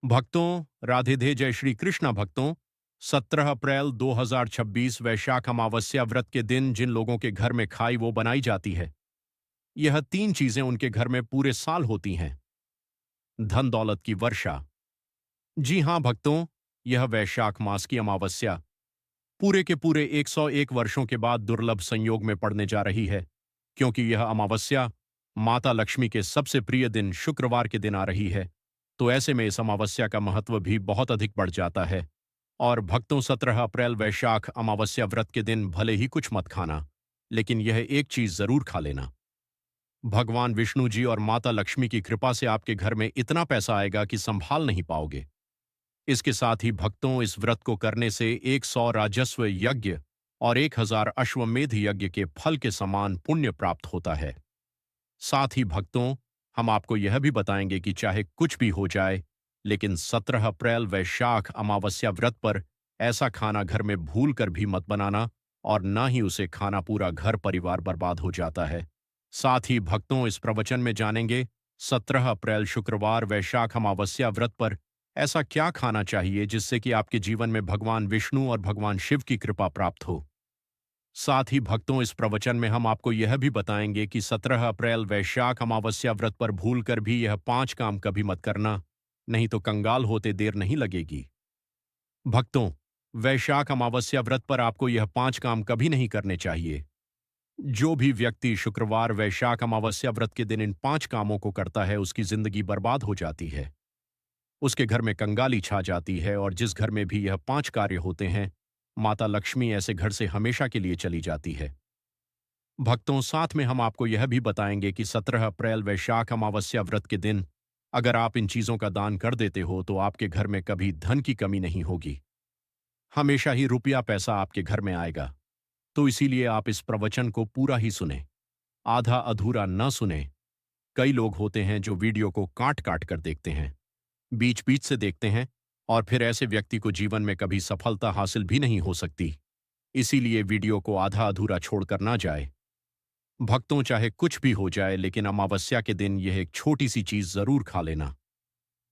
भक्तों, राधे दे जय श्री कृष्णा भक्तों। 17 अप्रैल 2026 वैशाख अमावस्या व्रत के दिन जिन लोगों के घर में खाई वो बनाई जाती है, यह तीन चीजें उनके घर में पूरे साल होती हैं। धन दौलत की वर्षा। जी हां भक्तों, यह वैशाख मास की अमावस्या पूरे के पूरे 101 वर्षों के बाद दुर्लभ संयोग में पड़ने जा रही है, क्योंकि यह अमावस्या माता लक्ष्मी के सबसे प्रिय दिन शुक्रवार के दिन आ रही है। तो ऐसे में इस अमावस्या का महत्व भी बहुत अधिक बढ़ जाता है। और भक्तों, 17 अप्रैल वैशाख अमावस्या व्रत के दिन भले ही कुछ मत खाना, लेकिन यह एक चीज जरूर खा लेना। भगवान विष्णु जी और माता लक्ष्मी की कृपा से आपके घर में इतना पैसा आएगा कि संभाल नहीं पाओगे। इसके साथ ही भक्तों, इस व्रत को करने से 100 राजस्व यज्ञ और 1000 अश्वमेध यज्ञ के फल के समान पुण्य प्राप्त होता है। साथ ही भक्तों, हम आपको यह भी बताएंगे कि चाहे कुछ भी हो जाए, लेकिन 17 अप्रैल वैशाख अमावस्या व्रत पर ऐसा खाना घर में भूल कर भी मत बनाना, और ना ही उसे खाना पूरा घर परिवार बर्बाद हो जाता है। साथ ही भक्तों, इस प्रवचन में जानेंगे 17 अप्रैल शुक्रवार वैशाख अमावस्या व्रत पर ऐसा क्या खाना चाहिए जिससे कि आपके जीवन में भगवान विष्णु और भगवान शिव की कृपा प्राप्त हो। साथ ही भक्तों, इस प्रवचन में हम आपको यह भी बताएंगे कि 17 अप्रैल वैशाख अमावस्या व्रत पर भूल कर भी यह 5 काम कभी मत करना, नहीं तो कंगाल होते देर नहीं लगेगी। भक्तों, वैशाख अमावस्या व्रत पर आपको यह 5 काम कभी नहीं करने चाहिए। जो भी व्यक्ति शुक्रवार वैशाख अमावस्या व्रत के दिन इन 5 कामों को करता है, उसकी जिंदगी बर्बाद हो जाती है। उसके घर में कंगाली छा जाती है, और जिस घर में भी यह 5 कार्य होते हैं, माता लक्ष्मी ऐसे घर से हमेशा के लिए चली जाती है। भक्तों, साथ में हम आपको यह भी बताएंगे कि 17 अप्रैल वैशाख अमावस्या व्रत के दिन अगर आप इन चीजों का दान कर देते हो तो आपके घर में कभी धन की कमी नहीं होगी। हमेशा ही रुपया पैसा आपके घर में आएगा। तो इसीलिए आप इस प्रवचन को पूरा ही सुने, आधा अधूरा न सुने। कई लोग होते हैं जो वीडियो को काट काट कर देखते हैं, बीच बीच से देखते हैं, और फिर ऐसे व्यक्ति को जीवन में कभी सफलता हासिल भी नहीं हो सकती। इसीलिए वीडियो को आधा अधूरा छोड़कर ना जाए। भक्तों, चाहे कुछ भी हो जाए, लेकिन अमावस्या के दिन यह एक छोटी सी चीज जरूर खा लेना।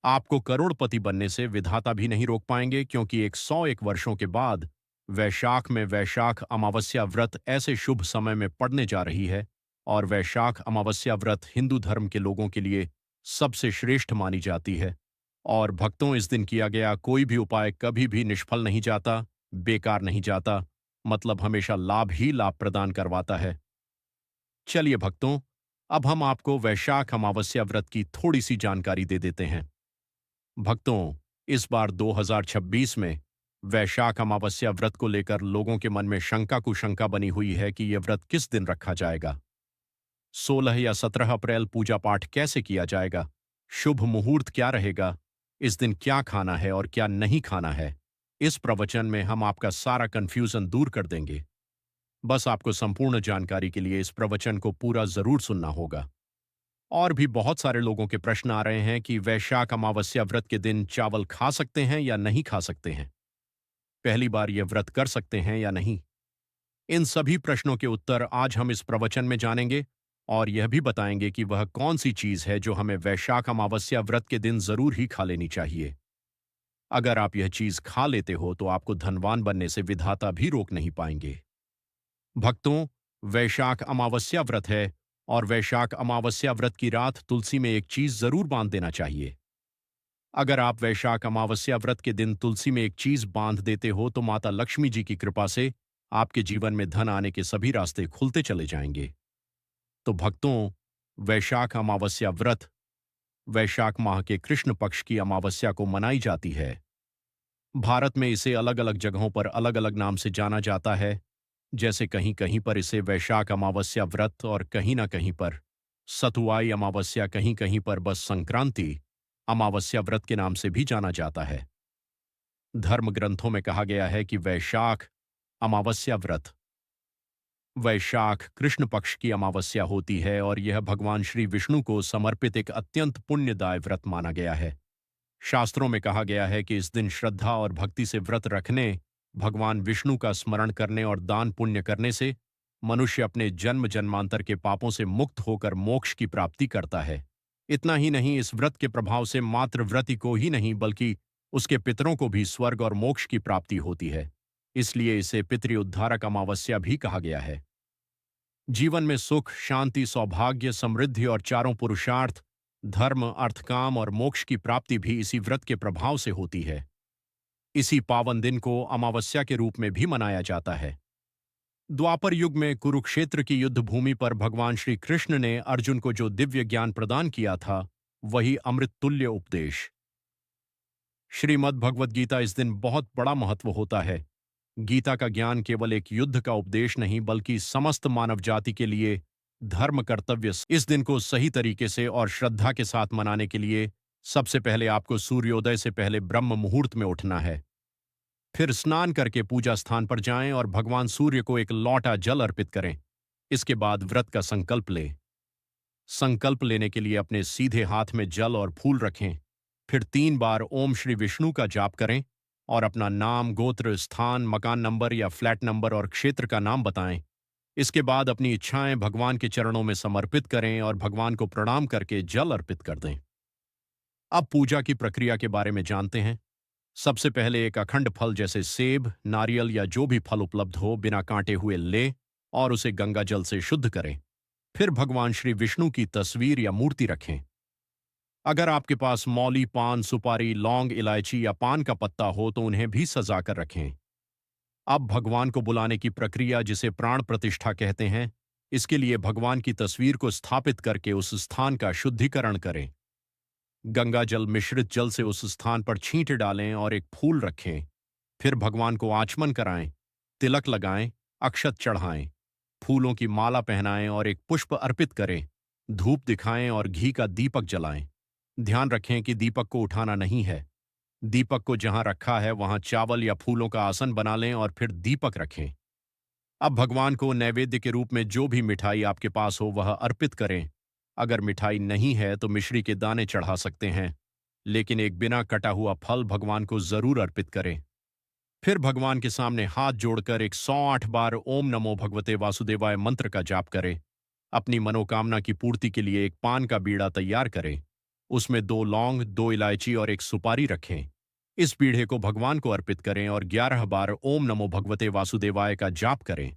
आपको करोड़पति बनने से विधाता भी नहीं रोक पाएंगे, क्योंकि 101 वर्षों के बाद वैशाख में वैशाख अमावस्या व्रत ऐसे शुभ समय में पड़ने जा रही है। और वैशाख अमावस्या व्रत हिंदू धर्म के लोगों के लिए सबसे श्रेष्ठ मानी जाती है। और भक्तों, इस दिन किया गया कोई भी उपाय कभी भी निष्फल नहीं जाता, बेकार नहीं जाता, मतलब हमेशा लाभ ही लाभ प्रदान करवाता है। चलिए भक्तों, अब हम आपको वैशाख अमावस्या व्रत की थोड़ी सी जानकारी दे देते हैं। भक्तों, इस बार 2026 में वैशाख अमावस्या व्रत को लेकर लोगों के मन में शंका कुशंका बनी हुई है कि यह व्रत किस दिन रखा जाएगा। 16 या 17 अप्रैल पूजा पाठ कैसे किया जाएगा, शुभ मुहूर्त क्या रहेगा, इस दिन क्या खाना है और क्या नहीं खाना है। इस प्रवचन में हम आपका सारा कंफ्यूजन दूर कर देंगे। बस आपको संपूर्ण जानकारी के लिए इस प्रवचन को पूरा जरूर सुनना होगा। और भी बहुत सारे लोगों के प्रश्न आ रहे हैं कि वैशाख अमावस्या व्रत के दिन चावल खा सकते हैं या नहीं खा सकते हैं, पहली बार यह व्रत कर सकते हैं या नहीं। इन सभी प्रश्नों के उत्तर आज हम इस प्रवचन में जानेंगे, और यह भी बताएंगे कि वह कौन सी चीज है जो हमें वैशाख अमावस्या व्रत के दिन जरूर ही खा लेनी चाहिए। अगर आप यह चीज खा लेते हो तो आपको धनवान बनने से विधाता भी रोक नहीं पाएंगे। भक्तों, वैशाख अमावस्या व्रत है, और वैशाख अमावस्या व्रत की रात तुलसी में एक चीज जरूर बांध देना चाहिए। अगर आप वैशाख अमावस्या व्रत के दिन तुलसी में एक चीज बांध देते हो तो माता लक्ष्मी जी की कृपा से आपके जीवन में धन आने के सभी रास्ते खुलते चले जाएंगे। तो भक्तों, वैशाख अमावस्या व्रत वैशाख माह के कृष्ण पक्ष की अमावस्या को मनाई जाती है। भारत में इसे अलग अलग जगहों पर अलग अलग नाम से जाना जाता है। जैसे कहीं कहीं पर इसे वैशाख अमावस्या व्रत, और कहीं ना कहीं पर सतुआई अमावस्या, कहीं कहीं पर बस संक्रांति अमावस्या व्रत के नाम से भी जाना जाता है। धर्म ग्रंथों में कहा गया है कि वैशाख अमावस्या व्रत वैशाख कृष्ण पक्ष की अमावस्या होती है, और यह भगवान श्री विष्णु को समर्पित एक अत्यंत पुण्यदाय व्रत माना गया है। शास्त्रों में कहा गया है कि इस दिन श्रद्धा और भक्ति से व्रत रखने, भगवान विष्णु का स्मरण करने और दान पुण्य करने से मनुष्य अपने जन्म जन्मांतर के पापों से मुक्त होकर मोक्ष की प्राप्ति करता है। इतना ही नहीं, इस व्रत के प्रभाव से मात्र व्रती को ही नहीं बल्कि उसके पितरों को भी स्वर्ग और मोक्ष की प्राप्ति होती है। इसलिए इसे पितृ उद्धारक अमावस्या भी कहा गया है। जीवन में सुख, शांति, सौभाग्य, समृद्धि और चारों पुरुषार्थ, धर्म, अर्थ, काम और मोक्ष की प्राप्ति भी इसी व्रत के प्रभाव से होती है। इसी पावन दिन को अमावस्या के रूप में भी मनाया जाता है। द्वापर युग में कुरुक्षेत्र की युद्ध भूमि पर भगवान श्री कृष्ण ने अर्जुन को जो दिव्य ज्ञान प्रदान किया था, वही अमृत तुल्य उपदेश। श्रीमद् भगवद गीता इस दिन बहुत बड़ा महत्व होता है। गीता का ज्ञान केवल एक युद्ध का उपदेश नहीं बल्कि समस्त मानव जाति के लिए धर्म कर्तव्य। इस दिन को सही तरीके से और श्रद्धा के साथ मनाने के लिए सबसे पहले आपको सूर्योदय से पहले ब्रह्म मुहूर्त में उठना है। फिर स्नान करके पूजा स्थान पर जाएं और भगवान सूर्य को एक लौटा जल अर्पित करें। इसके बाद व्रत का संकल्प लें। संकल्प लेने के लिए अपने सीधे हाथ में जल और फूल रखें। फिर 3 बार ओम श्री विष्णु का जाप करें और अपना नाम, गोत्र, स्थान, मकान नंबर या फ्लैट नंबर और क्षेत्र का नाम बताएं। इसके बाद अपनी इच्छाएं भगवान के चरणों में समर्पित करें और भगवान को प्रणाम करके जल अर्पित कर दें। अब पूजा की प्रक्रिया के बारे में जानते हैं। सबसे पहले एक अखंड फल जैसे सेब, नारियल या जो भी फल उपलब्ध हो बिना काटे हुए लें और उसे गंगा जल से शुद्ध करें। फिर भगवान श्री विष्णु की तस्वीर या मूर्ति रखें। अगर आपके पास मौली, पान, सुपारी, लौंग, इलायची या पान का पत्ता हो तो उन्हें भी सजा कर रखें। अब भगवान को बुलाने की प्रक्रिया, जिसे प्राण प्रतिष्ठा कहते हैं, इसके लिए भगवान की तस्वीर को स्थापित करके उस स्थान का शुद्धिकरण करें। गंगा जल मिश्रित जल से उस स्थान पर छींटे डालें और एक फूल रखें। फिर भगवान को आचमन कराएं, तिलक लगाएं, अक्षत चढ़ाएं, फूलों की माला पहनाएं और एक पुष्प अर्पित करें। धूप दिखाएं और घी का दीपक जलाएं। ध्यान रखें कि दीपक को उठाना नहीं है। दीपक को जहां रखा है वहां चावल या फूलों का आसन बना लें और फिर दीपक रखें। अब भगवान को नैवेद्य के रूप में जो भी मिठाई आपके पास हो वह अर्पित करें। अगर मिठाई नहीं है तो मिश्री के दाने चढ़ा सकते हैं, लेकिन एक बिना कटा हुआ फल भगवान को जरूर अर्पित करें। फिर भगवान के सामने हाथ जोड़कर 108 बार ओम नमो भगवते वासुदेवाय मंत्र का जाप करें। अपनी मनोकामना की पूर्ति के लिए एक पान का बीड़ा तैयार करें। उसमें 2 लौंग, 2 इलायची और एक सुपारी रखें। इस बीड़े को भगवान को अर्पित करें और 11 बार ओम नमो भगवते वासुदेवाय का जाप करें।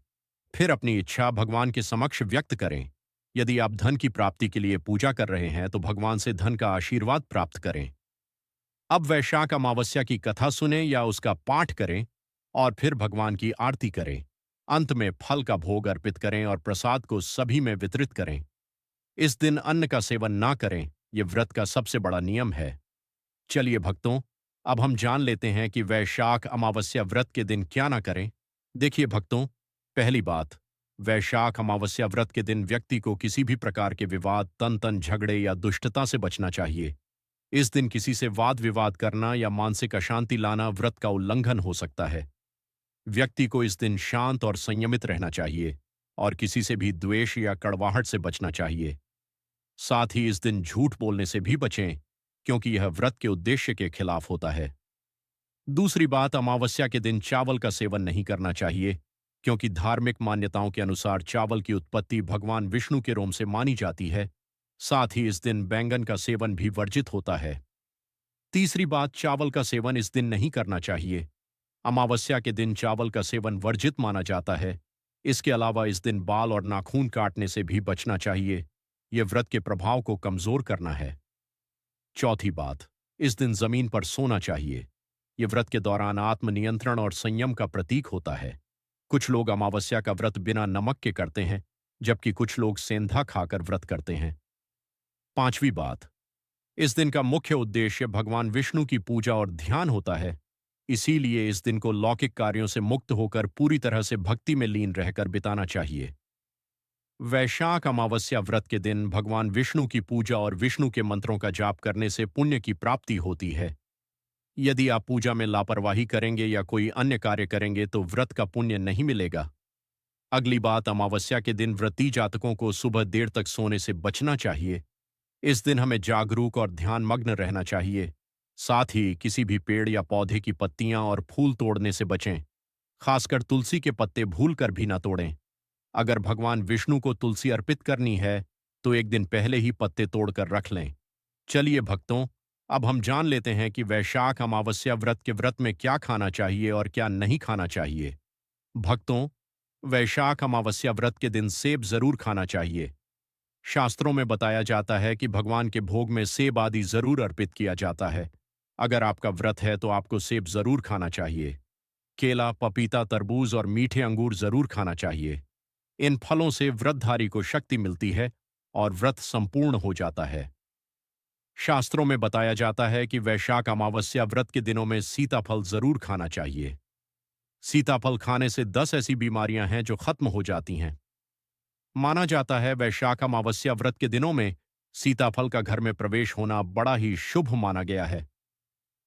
फिर अपनी इच्छा भगवान के समक्ष व्यक्त करें। यदि आप धन की प्राप्ति के लिए पूजा कर रहे हैं तो भगवान से धन का आशीर्वाद प्राप्त करें। अब वैशाख अमावस्या की कथा सुनें या उसका पाठ करें और फिर भगवान की आरती करें। अंत में फल का भोग अर्पित करें और प्रसाद को सभी में वितरित करें। इस दिन अन्न का सेवन ना करें, यह व्रत का सबसे बड़ा नियम है। चलिए भक्तों, अब हम जान लेते हैं कि वैशाख अमावस्या व्रत के दिन क्या ना करें। देखिए भक्तों, पहली बात, वैशाख अमावस्या व्रत के दिन व्यक्ति को किसी भी प्रकार के विवाद, तन झगड़े या दुष्टता से बचना चाहिए। इस दिन किसी से वाद विवाद करना या मानसिक अशांति लाना व्रत का उल्लंघन हो सकता है। व्यक्ति को इस दिन शांत और संयमित रहना चाहिए और किसी से भी द्वेष या कड़वाहट से बचना चाहिए। साथ ही इस दिन झूठ बोलने से भी बचें, क्योंकि यह व्रत के उद्देश्य के खिलाफ होता है। दूसरी बात, अमावस्या के दिन चावल का सेवन नहीं करना चाहिए, क्योंकि धार्मिक मान्यताओं के अनुसार चावल की उत्पत्ति भगवान विष्णु के रोम से मानी जाती है। साथ ही इस दिन बैंगन का सेवन भी वर्जित होता है। तीसरी बात, चावल का सेवन इस दिन नहीं करना चाहिए। अमावस्या के दिन चावल का सेवन वर्जित माना जाता है। इसके अलावा इस दिन बाल और नाखून काटने से भी बचना चाहिए। यह व्रत के प्रभाव को कमजोर करना है। चौथी बात, इस दिन जमीन पर सोना चाहिए। यह व्रत के दौरान आत्मनियंत्रण और संयम का प्रतीक होता है। कुछ लोग अमावस्या का व्रत बिना नमक के करते हैं, जबकि कुछ लोग सेंधा खाकर व्रत करते हैं। पांचवी बात, इस दिन का मुख्य उद्देश्य भगवान विष्णु की पूजा और ध्यान होता है। इसीलिए इस दिन को लौकिक कार्यों से मुक्त होकर पूरी तरह से भक्ति में लीन रहकर बिताना चाहिए। वैशाख अमावस्या व्रत के दिन भगवान विष्णु की पूजा और विष्णु के मंत्रों का जाप करने से पुण्य की प्राप्ति होती है। यदि आप पूजा में लापरवाही करेंगे या कोई अन्य कार्य करेंगे तो व्रत का पुण्य नहीं मिलेगा। अगली बात, अमावस्या के दिन व्रती जातकों को सुबह देर तक सोने से बचना चाहिए। इस दिन हमें जागरूक और ध्यानमग्न रहना चाहिए। साथ ही किसी भी पेड़ या पौधे की पत्तियां और फूल तोड़ने से बचें। खासकर तुलसी के पत्ते भूलकर भी न तोड़ें। अगर भगवान विष्णु को तुलसी अर्पित करनी है तो एक दिन पहले ही पत्ते तोड़कर रख लें। चलिए भक्तों, अब हम जान लेते हैं कि वैशाख अमावस्या व्रत के व्रत में क्या खाना चाहिए और क्या नहीं खाना चाहिए। भक्तों, वैशाख अमावस्या व्रत के दिन सेब जरूर खाना चाहिए। शास्त्रों में बताया जाता है कि भगवान के भोग में सेब आदि जरूर अर्पित किया जाता है। अगर आपका व्रत है तो आपको सेब जरूर खाना चाहिए। केला, पपीता, तरबूज और मीठे अंगूर जरूर खाना चाहिए। इन फलों से व्रतधारी को शक्ति मिलती है और व्रत संपूर्ण हो जाता है। शास्त्रों में बताया जाता है कि वैशाख अमावस्या व्रत के दिनों में सीताफल जरूर खाना चाहिए। सीताफल खाने से 10 ऐसी बीमारियां हैं जो खत्म हो जाती हैं। माना जाता है वैशाख अमावस्या व्रत के दिनों में सीताफल का घर में प्रवेश होना बड़ा ही शुभ माना गया है।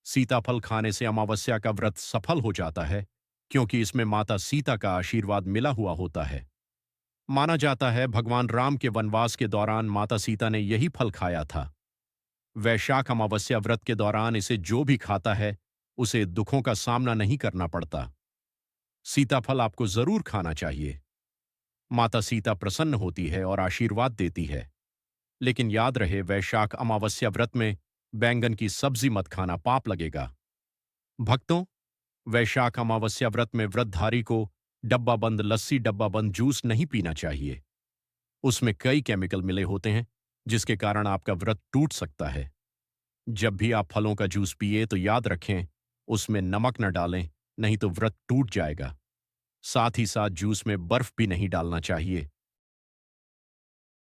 सीताफल खाने से अमावस्या का व्रत सफल हो जाता है, क्योंकि इसमें माता सीता का आशीर्वाद मिला हुआ होता है। माना जाता है भगवान राम के वनवास के दौरान माता सीता ने यही फल खाया था। वैशाख अमावस्या व्रत के दौरान इसे जो भी खाता है उसे दुखों का सामना नहीं करना पड़ता। सीताफल आपको जरूर खाना चाहिए। माता सीता प्रसन्न होती है और आशीर्वाद देती है। लेकिन याद रहे, वैशाख अमावस्या व्रत में बैंगन की सब्जी मत खाना, पाप लगेगा। भक्तों, वैशाख अमावस्या व्रत में व्रतधारी को डब्बाबंद लस्सी, डब्बाबंद जूस नहीं पीना चाहिए। उसमें कई केमिकल मिले होते हैं जिसके कारण आपका व्रत टूट सकता है। जब भी आप फलों का जूस पिए तो याद रखें, उसमें नमक न डालें, नहीं तो व्रत टूट जाएगा। साथ ही साथ जूस में बर्फ भी नहीं डालना चाहिए,